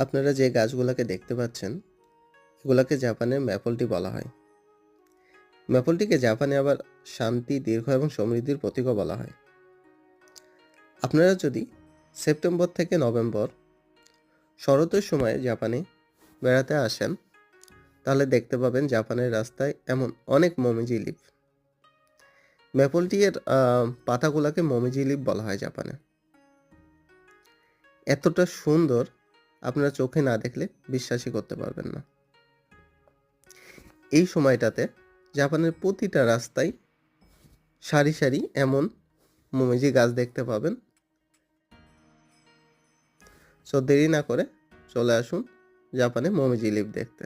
আপনারা যে গাছগুলোকে দেখতে পাচ্ছেন এগুলোকে জাপানে ম্যাপল টি বলা হয়। ম্যাপল টিকে জাপানে আবার শান্তি, দীর্ঘ এবং সমৃদ্ধির প্রতীকও বলা হয়। আপনারা যদি সেপ্টেম্বর থেকে নভেম্বর শরতের সময়ে জাপানে বেড়াতে আসেন তাহলে দেখতে পাবেন জাপানের রাস্তায় এমন অনেক মমিজি লিফ। ম্যাপল টি এর পাতাগুলোকে মমিজি লিফ বলা হয় জাপানে। এতটা সুন্দর আপনারা চোখে না দেখলে বিশ্বাসই করতে পারবেন না। এই সময়টাতে জাপানের প্রতিটা রাস্তায় সারি সারি এমন মোমিজি গাছ দেখতে পাবেন। সো দেরি না করে চলে আসুন জাপানে মোমিজি লিফ দেখতে।